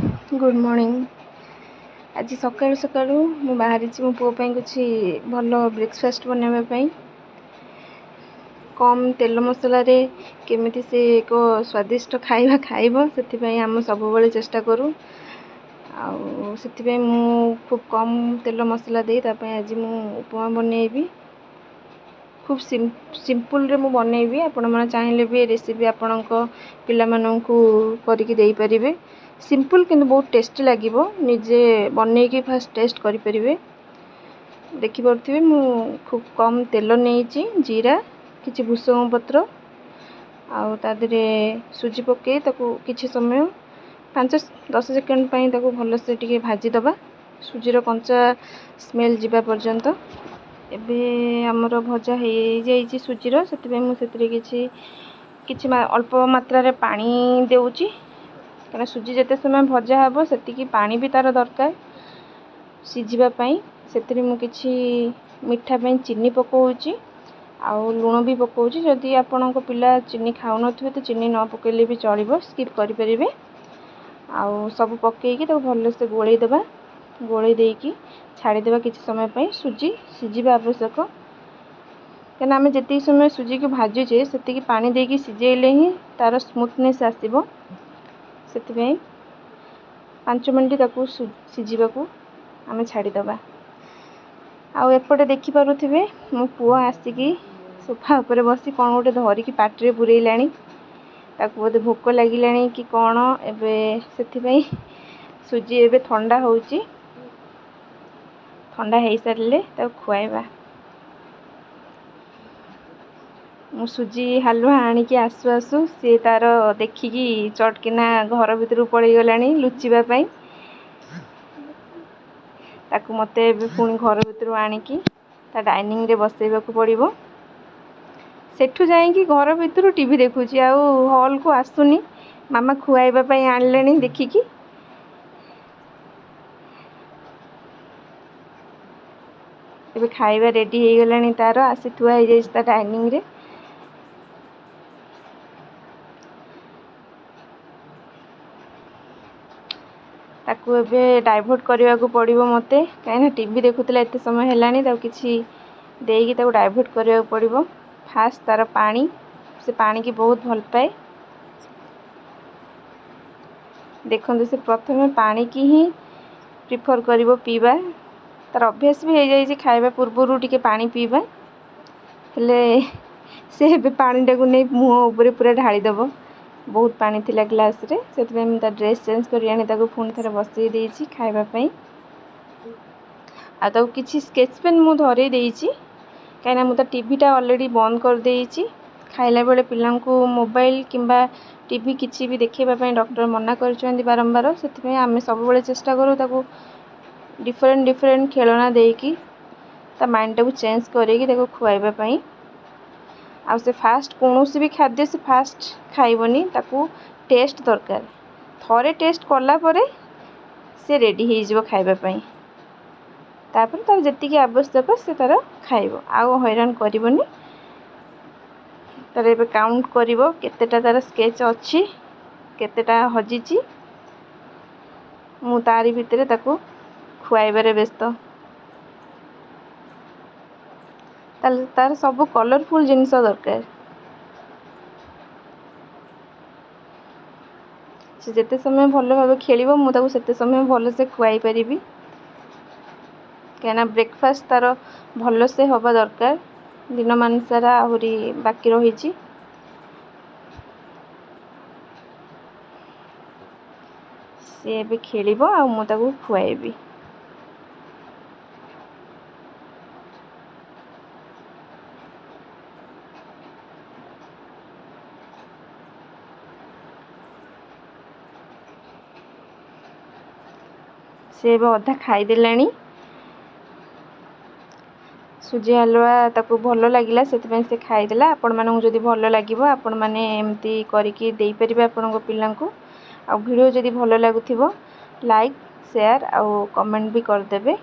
Good morning. आज सकाळु सकाळु मु बाहरी मो पुओ किसी भल ब्रेकफास्ट बनावाई कम तेल मसला रे केमिति से एक स्वादिष्ट खाइबा खाइबो से आम सब चेष्टा करूँ से मु खूब कम तेल मसला दे आज मु उपमा बनैबी खूब सिंपल रे मु बनैबी। आपण माने चाहिले भी रेसिपी आपणक पिला माननकु करिकि देई परिबे। सिंपल किंतु बहुत टेस्टी लागिबो। निजे बनै की फास्ट टेस्ट करि परिबे। देखि परथिबे मु खूब कम तेल नेइची जीरा किछि भुसंग पत्र आउ तादरे सुजी पके ताकू किछि समय 5-10 सेकेंड पई ताकू भलो से टिके भाजी दबा सुजीर कंचा स्मेल जिबा पर्यंत। एबे हमर भजा हे जाईची सुजीर सेति मु सेति किछि अल्प मात्रा रे पानी देउची कारण सुजी जिते समय भजा हे से पानी भी तार दरकार सिझिबा पई। सेति मु किछि मिठा पई चीनी पकाउची आउ लूण भी पकाउची। जदि आपणक पिला चीनी खाउ नथिबे तो चीनी न पकेले भी चलिबो, स्किप करि परिबे। आउ सब पकेइकी ताको भलो से गोळै देबा। गोळै देइकी छाड़ी देबा किछि समय पई सुजी सिझिबा आवश्यक कारण आम जति समय सुजी को भाजुचे से पानी देकी सिझेले ही तार स्मूथनेस आसीबो। से 5 मिनट ताकू सिझिबाकू आम छाड़ीदबा। आउ एपटे देखि पारुथिबे मो पुओ आसिकी सोफा ऊपर बसी कौन गोटे धरिकी पाटिरे पुरैलाणी। ताकू बोधे भोक लागिलाणी कि कौन एबे सेथिपई सुजी एबे ठंडा होउची। ठंडा हो सारे ताकू खुआइबा। मु सुजी हलवा आनिकी आसु आसु सी तार देखिकी चटकिना घर भितर पड़े गलानी लुचिबा पई। ताकू मते पुणी घर भितर आनिकी ता डाइनिंग रे बसैबा को पड़िबो। सेठु जाइकी घर भितर टीवी देखुची आउ हॉल को आसुनी। मामा खुआइबा पई आनलेनी देखिकी। एबे खाइबा रेडी हो गलानी तार आसी थुआ हो जाइछ ता डाइनिंग रे। ताकू एबे डाइवर्ट करने को पड़िबो मते कहीं टीवी देखुतला एते समय हेलानी ताकू किछि देइकी ताकू डाइवर्ट करने को पड़िबो। फास्ट तार पानी से पानी की बहुत भल पाए। देखंतु से प्रथमे पानी की ही प्रिफर करिवो पीबा। तार अभ्यास भी हो जाइए खाइबा पूर्वरु टिके पानी पीबा हेले से एबे पानी टाकू नै मुंह ऊपर पूरा ढाली दबो। बहुत पानी थिला ग्लास रे सेतबे हम ता ड्रेस चेंज करि आनी ताकू फोन थरे बसई देइची खाइबा पई। आ ताकू किछि स्केच पेन मु धरे देइची काइना मु ता टीवी टा ऑलरेडी बंद कर देइची। खाइला बेले पिलांकू मोबाइल किंबा टीवी किछि भी देखैबा पई डॉक्टर मना करछन्ती बारंबार। सेतबे आमे सब बेले चेष्टा करू ताकू डिफरेंट खेलना देकी ता माइंड टाकू चेंज करेकी ताकू खुआइबा पई। आ से फास्ट कोनोसी भी खाद्य से फास्ट खाइबनी ताकू टेस्ट दरकार। थरे टेस्ट कला परे से रेडी हो जिवो खाइबा पई। तापर तार जति की आवश्यक से तार खाइबो आउ हैरान करिवनी। तार एबे काउंट करिवो केतेटा तार स्केच अछि केतेटा हजिची मु तारी भितरे ताकू खुआइबारे व्यस्त। तार सब कलरफुल जिनिस दरकार। से जेते समय भल भाव खेलिबो मु ताकू सेते समय भल से खुआई परिबी कहना ब्रेकफास्ट तार भल से हवा दरकार। दिन मान सारा आहुरी बाकी रहिची। से एबे खेलिबो आ मु ताकू खुआइबी। से अधा खाईदेलाणी। सुजी हलवा ताकू भल लगिला सेतिपई से खाईदेला। आपण मानू जदि भल लागिबो आपण माने एमती करिकी देई परिबे आपणको पिलांकू। आ वीडियो जदि भल लागुथिबो लाइक शेयर आ कमेंट भी कर देबे।